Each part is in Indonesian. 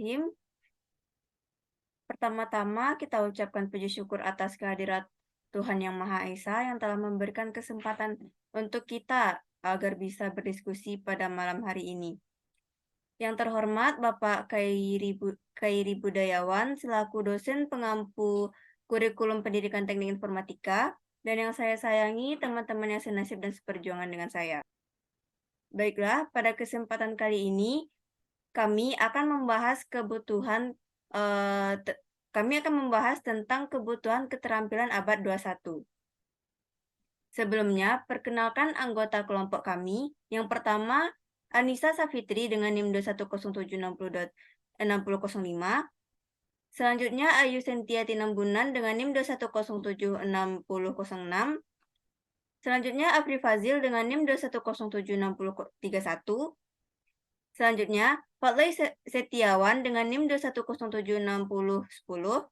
Bismillahirrahmanirrahim. Pertama-tama kita ucapkan puji syukur atas kehadirat Tuhan Yang Maha Esa yang telah memberikan kesempatan untuk kita agar bisa berdiskusi pada malam hari ini. Yang terhormat Bapak Khairi Budayawan selaku dosen pengampu kurikulum pendidikan teknik informatika, dan yang saya sayangi teman-teman yang senasib dan seperjuangan dengan saya. Baiklah, pada kesempatan kali ini kami akan membahas tentang kebutuhan keterampilan abad 21. Sebelumnya, perkenalkan anggota kelompok kami. Yang pertama, Anissa Safitri dengan NIM 21070.6005. Selanjutnya, Ayu Sentia Tinambunan dengan NIM 210766006. Selanjutnya, Afri Fazil dengan NIM 2107631. Selanjutnya, Fatlay Setiawan dengan NIM 210761010.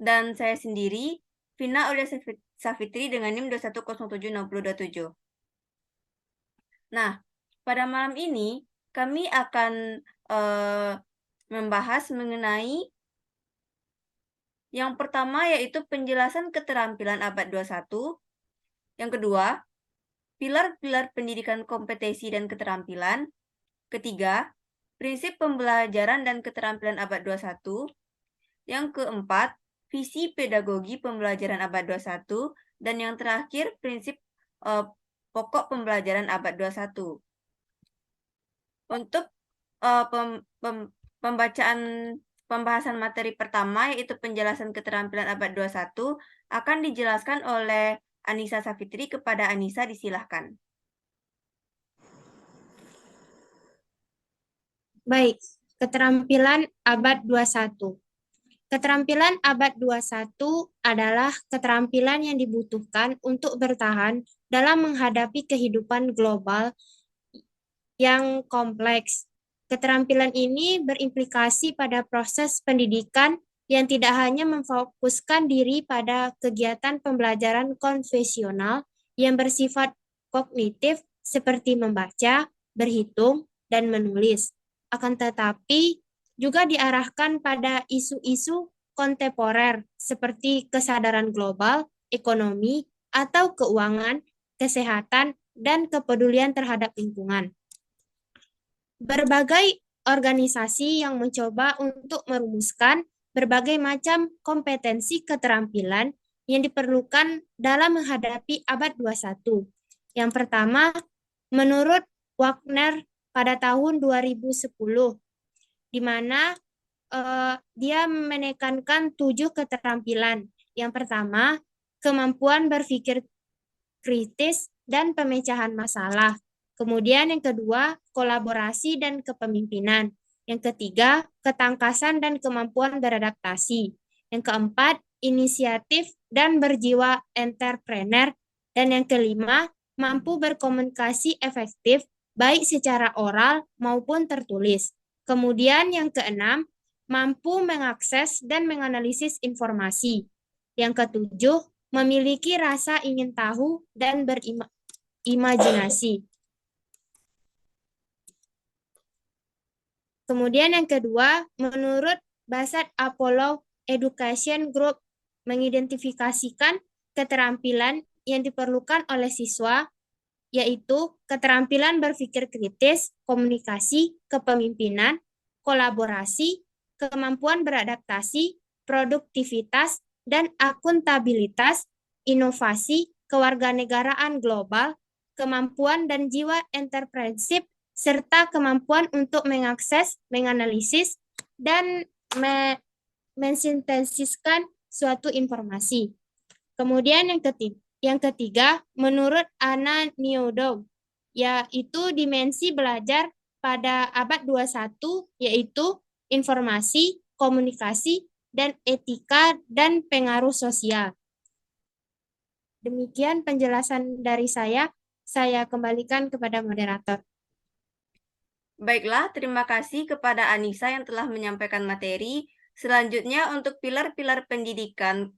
Dan saya sendiri, Vina Aulia Safitri dengan NIM 2107627. Nah, pada malam ini kami akan membahas mengenai yang pertama yaitu penjelasan keterampilan abad 21. Yang kedua, pilar-pilar pendidikan kompetensi dan keterampilan. Ketiga, prinsip pembelajaran dan keterampilan abad 21. Yang keempat, visi pedagogi pembelajaran abad 21. Dan yang terakhir, prinsip pokok pembelajaran abad 21. Untuk pembahasan materi pertama, yaitu penjelasan keterampilan abad 21, akan dijelaskan oleh Anissa Safitri. Kepada Anissa, disilahkan. Baik, keterampilan abad 21. Keterampilan abad 21 adalah keterampilan yang dibutuhkan untuk bertahan dalam menghadapi kehidupan global yang kompleks. Keterampilan ini berimplikasi pada proses pendidikan yang tidak hanya memfokuskan diri pada kegiatan pembelajaran konvensional yang bersifat kognitif seperti membaca, berhitung, dan menulis. Akan tetapi juga diarahkan pada isu-isu kontemporer seperti kesadaran global, ekonomi, atau keuangan, kesehatan, dan kepedulian terhadap lingkungan. Berbagai organisasi yang mencoba untuk merumuskan berbagai macam kompetensi keterampilan yang diperlukan dalam menghadapi abad 21. Yang pertama, menurut Wagner pada tahun 2010, di mana dia menekankan 7 keterampilan. Yang pertama, kemampuan berpikir kritis dan pemecahan masalah. Kemudian yang kedua, kolaborasi dan kepemimpinan. Yang ketiga, ketangkasan dan kemampuan beradaptasi. Yang keempat, inisiatif dan berjiwa entrepreneur. Dan yang kelima, mampu berkomunikasi efektif baik secara oral maupun tertulis. Kemudian yang keenam, mampu mengakses dan menganalisis informasi. Yang ketujuh, memiliki rasa ingin tahu dan berimajinasi. Kemudian yang kedua, menurut Basat Apollo Education Group mengidentifikasikan keterampilan yang diperlukan oleh siswa, yaitu keterampilan berpikir kritis, komunikasi, kepemimpinan, kolaborasi, kemampuan beradaptasi, produktivitas, dan akuntabilitas, inovasi, kewarganegaraan global, kemampuan dan jiwa entrepreneurship, serta kemampuan untuk mengakses, menganalisis, dan mensintesiskan suatu informasi. Kemudian yang ketiga, menurut Anna Neodom, yaitu dimensi belajar pada abad 21, yaitu informasi, komunikasi, dan etika dan pengaruh sosial. Demikian penjelasan dari saya kembalikan kepada moderator. Baiklah, terima kasih kepada Anissa yang telah menyampaikan materi. Selanjutnya untuk pilar-pilar pendidikan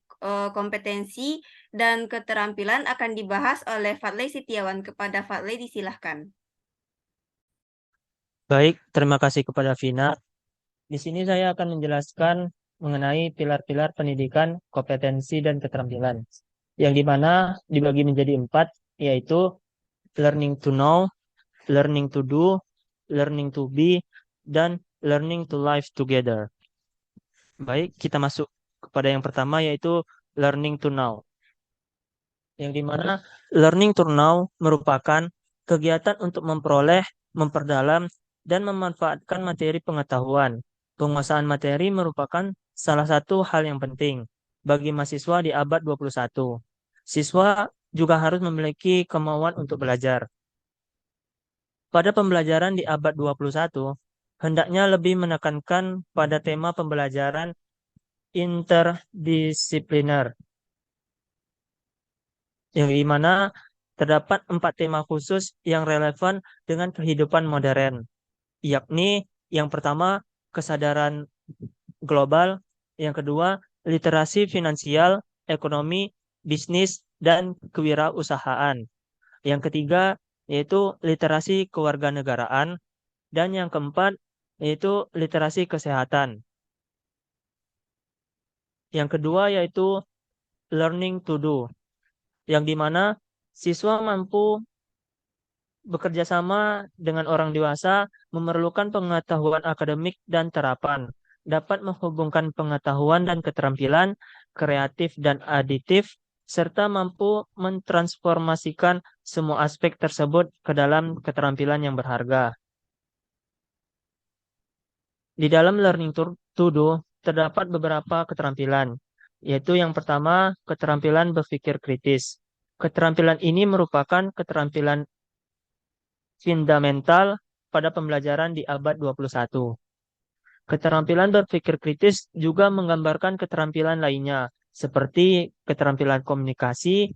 kompetensi dan keterampilan akan dibahas oleh Fatlay Setiawan. Kepada Fatlay, disilahkan. Baik, terima kasih kepada Vina. Di sini saya akan menjelaskan mengenai pilar-pilar pendidikan, kompetensi, dan keterampilan. Yang dimana dibagi menjadi 4, yaitu learning to know, learning to do, learning to be, dan learning to live together. Baik, kita masuk kepada yang pertama, yaitu learning to know. Yang dimana learning to know merupakan kegiatan untuk memperoleh, memperdalam, dan memanfaatkan materi pengetahuan. Penguasaan materi merupakan salah satu hal yang penting bagi mahasiswa di abad 21. Siswa juga harus memiliki kemauan untuk belajar. Pada pembelajaran di abad 21, hendaknya lebih menekankan pada tema pembelajaran interdisipliner, yang dimana terdapat 4 tema khusus yang relevan dengan kehidupan modern, yakni yang pertama kesadaran global, yang kedua literasi finansial, ekonomi, bisnis, dan kewirausahaan. Yang ketiga yaitu literasi kewarganegaraan, dan yang keempat yaitu literasi kesehatan. Yang kedua yaitu learning to do, yang dimana siswa mampu bekerja sama dengan orang dewasa, memerlukan pengetahuan akademik dan terapan, dapat menghubungkan pengetahuan dan keterampilan, kreatif dan aditif, serta mampu mentransformasikan semua aspek tersebut ke dalam keterampilan yang berharga. Di dalam learning to do terdapat beberapa keterampilan, yaitu yang pertama keterampilan berpikir kritis. Keterampilan ini merupakan keterampilan fundamental pada pembelajaran di abad 21. Keterampilan berpikir kritis juga menggambarkan keterampilan lainnya, seperti keterampilan komunikasi,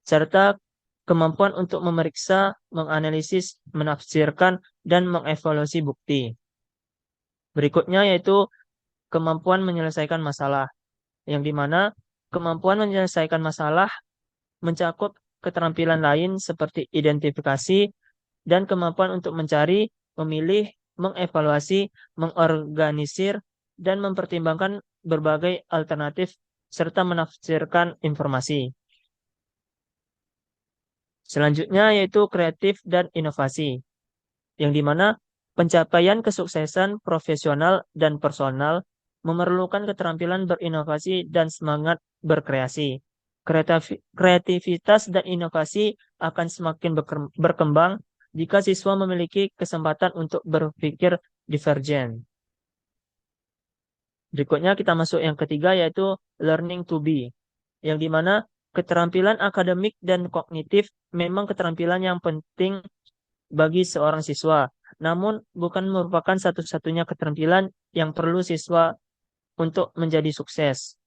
serta kemampuan untuk memeriksa, menganalisis, menafsirkan, dan mengevaluasi bukti. Berikutnya yaitu kemampuan menyelesaikan masalah, yang dimana kemampuan menyelesaikan masalah mencakup keterampilan lain seperti identifikasi dan kemampuan untuk mencari, memilih, mengevaluasi, mengorganisir, dan mempertimbangkan berbagai alternatif serta menafsirkan informasi. Selanjutnya yaitu kreatif dan inovasi, yang dimana pencapaian kesuksesan profesional dan personal memerlukan keterampilan berinovasi dan semangat berkreasi. Kreativitas dan inovasi akan semakin berkembang jika siswa memiliki kesempatan untuk berpikir divergen. Berikutnya kita masuk yang ketiga yaitu learning to be, yang dimana keterampilan akademik dan kognitif memang keterampilan yang penting bagi seorang siswa, namun bukan merupakan satu-satunya keterampilan yang perlu siswa untuk menjadi sukses.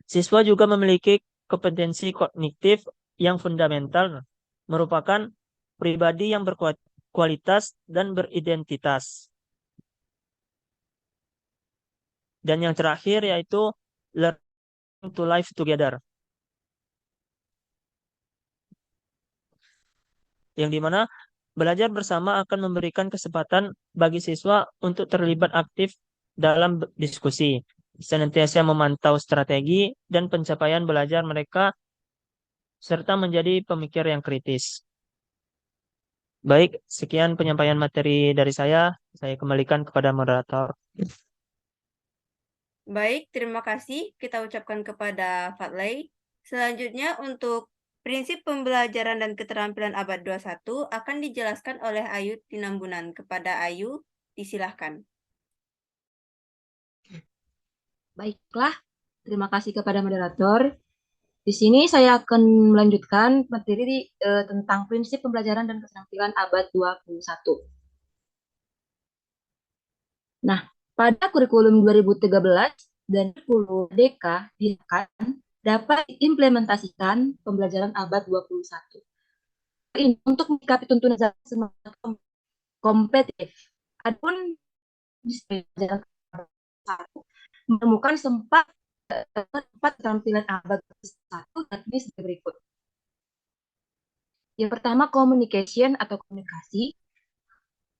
Siswa juga memiliki kompetensi kognitif yang fundamental, merupakan pribadi yang berkualitas dan beridentitas. Dan yang terakhir yaitu learning to live together, yang dimana belajar bersama akan memberikan kesempatan bagi siswa untuk terlibat aktif dalam diskusi, senantiasa memantau strategi dan pencapaian belajar mereka, serta menjadi pemikir yang kritis. Baik, sekian penyampaian materi dari saya. Saya kembalikan kepada moderator. Baik, terima kasih kita ucapkan kepada Fadlai. Selanjutnya untuk prinsip pembelajaran dan keterampilan abad 21 akan dijelaskan oleh Ayu Tinambunan. Kepada Ayu, disilahkan. Baiklah, terima kasih kepada moderator. Di sini saya akan melanjutkan materi tentang prinsip pembelajaran dan keterampilan abad 21. Nah, pada kurikulum 2013 dan 10 DK diharapkan dapat diimplementasikan pembelajaran abad 21. Ini untuk menyikapi tuntunan zaman semakin kompetitif. Adapun di pembelajaran abad 21 menemukan empat keterampilan abad 1 yakni sebagai berikut. Yang pertama, communication atau komunikasi.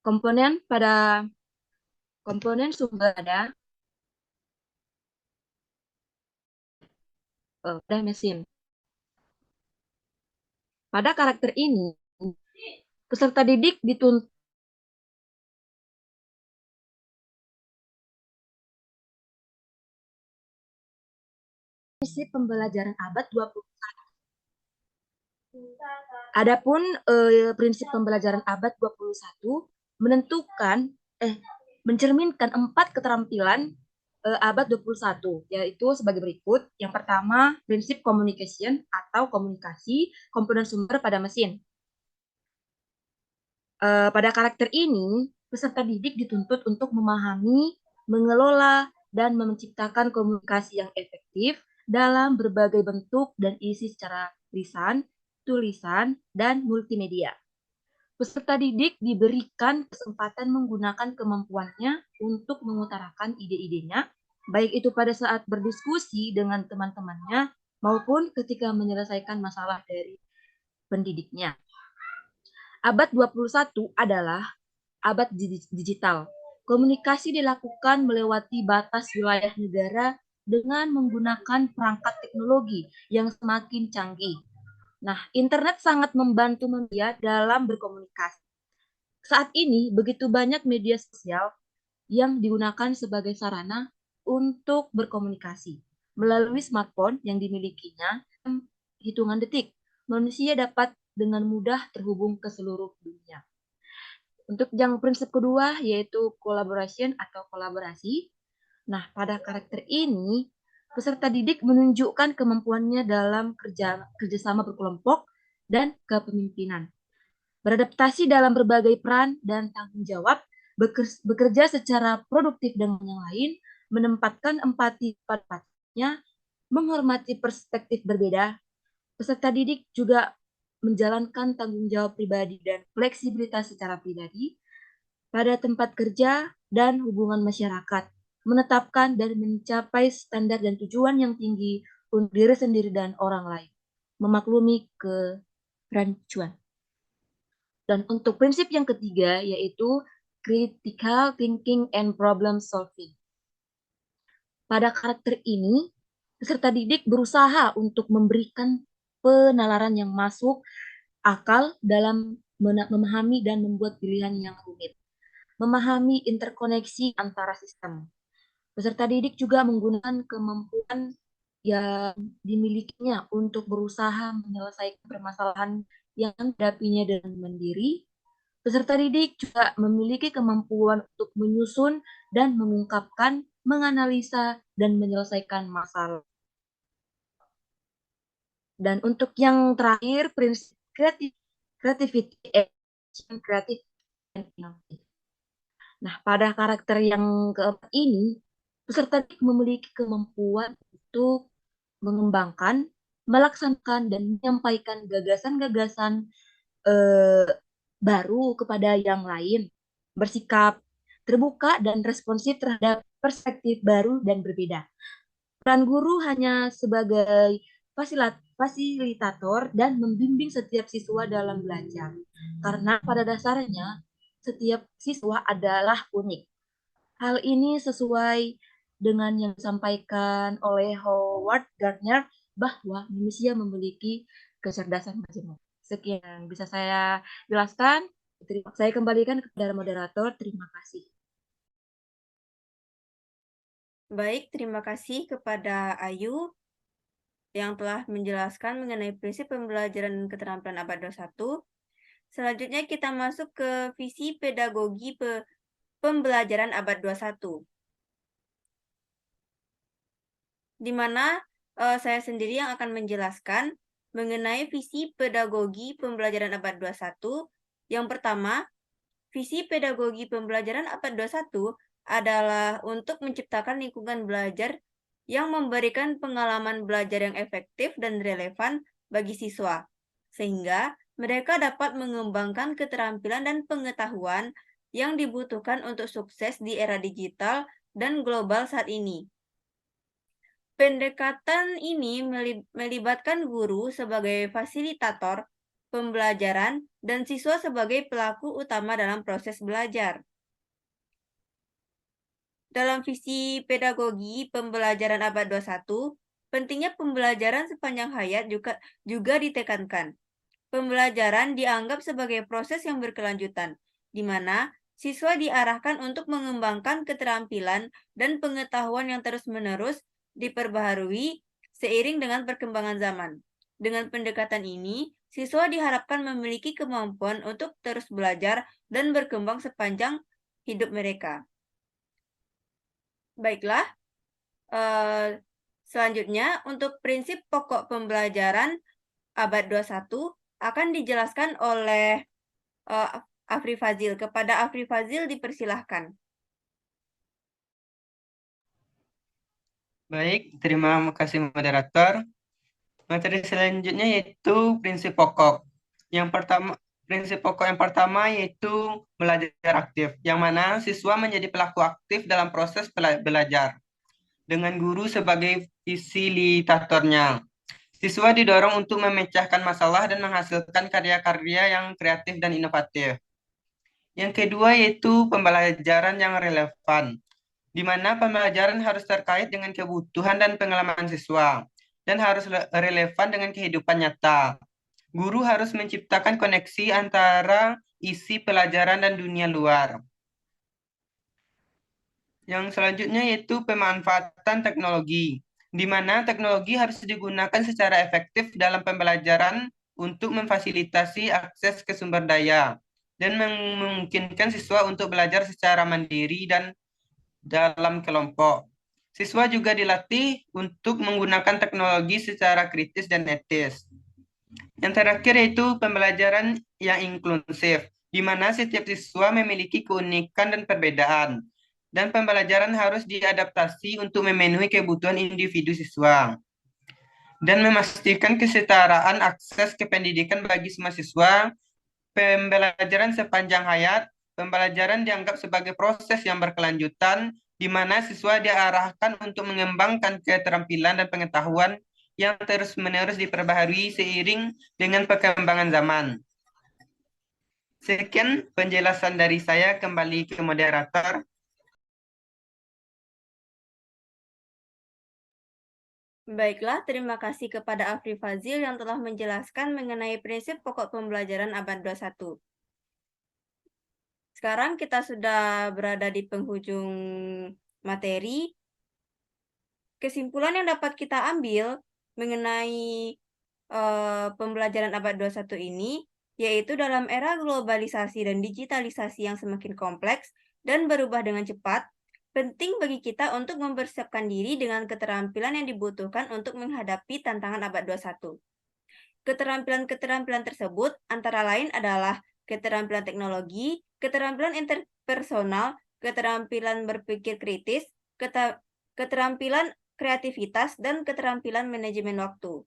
Komponen pada Komponen sumber ada pada mesin. Pada karakter ini, peserta didik dituntut prinsip pembelajaran abad 21. Adapun prinsip pembelajaran abad 21 mencerminkan 4 keterampilan abad 21, yaitu sebagai berikut. Yang pertama, prinsip communication atau komunikasi komponen sumber pada mesin. Pada karakter ini, peserta didik dituntut untuk memahami, mengelola, dan menciptakan komunikasi yang efektif dalam berbagai bentuk dan isi secara lisan, tulisan, dan multimedia. Peserta didik diberikan kesempatan menggunakan kemampuannya untuk mengutarakan ide-idenya, baik itu pada saat berdiskusi dengan teman-temannya maupun ketika menyelesaikan masalah dari pendidiknya. Abad 21 adalah abad digital. Komunikasi dilakukan melewati batas wilayah negara dengan menggunakan perangkat teknologi yang semakin canggih. Nah, internet sangat membantu media dalam berkomunikasi. Saat ini, begitu banyak media sosial yang digunakan sebagai sarana untuk berkomunikasi. Melalui smartphone yang dimilikinya, hitungan detik, manusia dapat dengan mudah terhubung ke seluruh dunia. Untuk yang prinsip kedua, yaitu collaboration atau kolaborasi. Nah, pada karakter ini, peserta didik menunjukkan kemampuannya dalam kerjasama berkelompok dan kepemimpinan. Beradaptasi dalam berbagai peran dan tanggung jawab, bekerja secara produktif dengan yang lain, menempatkan empati pada partnernya, menghormati perspektif berbeda. Peserta didik juga menjalankan tanggung jawab pribadi dan fleksibilitas secara pribadi pada tempat kerja dan hubungan masyarakat, menetapkan dan mencapai standar dan tujuan yang tinggi untuk diri sendiri dan orang lain, memaklumi kerancuan. Dan untuk prinsip yang ketiga, yaitu critical thinking and problem solving. Pada karakter ini, peserta didik berusaha untuk memberikan penalaran yang masuk akal dalam memahami dan membuat pilihan yang rumit. Memahami interkoneksi antara sistem. Peserta didik juga menggunakan kemampuan yang dimilikinya untuk berusaha menyelesaikan permasalahan yang dihadapinya dengan mandiri. Peserta didik juga memiliki kemampuan untuk menyusun dan mengungkapkan, menganalisa, dan menyelesaikan masalah. Dan untuk yang terakhir, prinsip creativity and creative and innovative. Nah, pada karakter yang keempat ini, peserta didik memiliki kemampuan untuk mengembangkan, melaksanakan, dan menyampaikan gagasan-gagasan baru kepada yang lain, bersikap terbuka dan responsif terhadap perspektif baru dan berbeda. Peran guru hanya sebagai fasilitator dan membimbing setiap siswa dalam belajar. Karena pada dasarnya, setiap siswa adalah unik. Hal ini sesuai dengan yang disampaikan oleh Howard Gardner bahwa manusia memiliki kecerdasan majemuk. Sekian yang bisa saya jelaskan. Saya kembalikan kepada moderator. Terima kasih. Baik, terima kasih kepada Ayu yang telah menjelaskan mengenai prinsip pembelajaran dan keterampilan abad 21. Selanjutnya kita masuk ke visi pedagogi pembelajaran abad 21. Di mana saya sendiri yang akan menjelaskan mengenai visi pedagogi pembelajaran abad 21. Yang pertama, visi pedagogi pembelajaran abad 21 adalah untuk menciptakan lingkungan belajar yang memberikan pengalaman belajar yang efektif dan relevan bagi siswa, sehingga mereka dapat mengembangkan keterampilan dan pengetahuan yang dibutuhkan untuk sukses di era digital dan global saat ini. Pendekatan ini melibatkan guru sebagai fasilitator pembelajaran dan siswa sebagai pelaku utama dalam proses belajar. Dalam visi pedagogi pembelajaran abad 21, pentingnya pembelajaran sepanjang hayat juga ditekankan. Pembelajaran dianggap sebagai proses yang berkelanjutan, di mana siswa diarahkan untuk mengembangkan keterampilan dan pengetahuan yang terus-menerus diperbaharui seiring dengan perkembangan zaman. Dengan pendekatan ini, siswa diharapkan memiliki kemampuan untuk terus belajar dan berkembang sepanjang hidup mereka. Baiklah, selanjutnya untuk prinsip pokok pembelajaran abad 21 akan dijelaskan oleh Afri Fazil. Kepada Afri Fazil dipersilahkan. Baik, terima kasih moderator. Materi selanjutnya yaitu prinsip pokok. Prinsip pokok yang pertama yaitu belajar aktif, yang mana siswa menjadi pelaku aktif dalam proses belajar, dengan guru sebagai fasilitatornya. Siswa didorong untuk memecahkan masalah dan menghasilkan karya-karya yang kreatif dan inovatif. Yang kedua yaitu pembelajaran yang relevan, di mana pembelajaran harus terkait dengan kebutuhan dan pengalaman siswa, dan harus relevan dengan kehidupan nyata. Guru harus menciptakan koneksi antara isi pelajaran dan dunia luar. Yang selanjutnya yaitu pemanfaatan teknologi, di mana teknologi harus digunakan secara efektif dalam pembelajaran untuk memfasilitasi akses ke sumber daya, dan memungkinkan siswa untuk belajar secara mandiri dan dalam kelompok. Siswa juga dilatih untuk menggunakan teknologi secara kritis dan etis. Yang terakhir yaitu pembelajaran yang inklusif, di mana setiap siswa memiliki keunikan dan perbedaan, dan pembelajaran harus diadaptasi untuk memenuhi kebutuhan individu siswa, dan memastikan kesetaraan akses ke pendidikan bagi semua siswa. Pembelajaran sepanjang hayat, pembelajaran dianggap sebagai proses yang berkelanjutan, di mana siswa diarahkan untuk mengembangkan keterampilan dan pengetahuan yang terus-menerus diperbaharui seiring dengan perkembangan zaman. Sekian penjelasan dari saya, kembali ke moderator. Baiklah, terima kasih kepada Afri Fazil yang telah menjelaskan mengenai prinsip pokok pembelajaran abad 21. Sekarang kita sudah berada di penghujung materi. Kesimpulan yang dapat kita ambil mengenai pembelajaran abad 21 ini, yaitu dalam era globalisasi dan digitalisasi yang semakin kompleks dan berubah dengan cepat, penting bagi kita untuk mempersiapkan diri dengan keterampilan yang dibutuhkan untuk menghadapi tantangan abad 21. Keterampilan-keterampilan tersebut antara lain adalah keterampilan teknologi, keterampilan interpersonal, keterampilan berpikir kritis, keterampilan kreativitas, dan keterampilan manajemen waktu.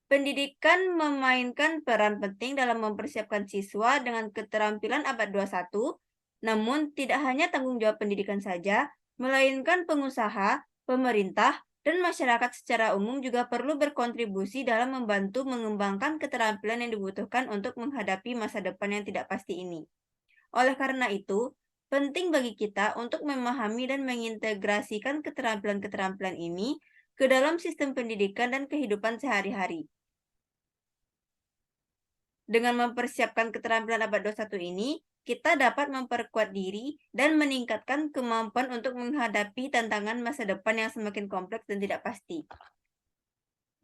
Pendidikan memainkan peran penting dalam mempersiapkan siswa dengan keterampilan abad 21, namun tidak hanya tanggung jawab pendidikan saja, melainkan pengusaha, pemerintah, dan masyarakat secara umum juga perlu berkontribusi dalam membantu mengembangkan keterampilan yang dibutuhkan untuk menghadapi masa depan yang tidak pasti ini. Oleh karena itu, penting bagi kita untuk memahami dan mengintegrasikan keterampilan-keterampilan ini ke dalam sistem pendidikan dan kehidupan sehari-hari. Dengan mempersiapkan keterampilan abad 21 ini, kita dapat memperkuat diri dan meningkatkan kemampuan untuk menghadapi tantangan masa depan yang semakin kompleks dan tidak pasti.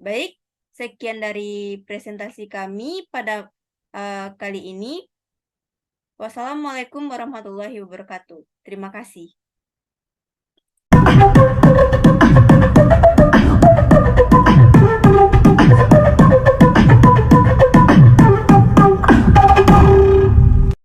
Baik, sekian dari presentasi kami pada kali ini. Wassalamualaikum warahmatullahi wabarakatuh. Terima kasih.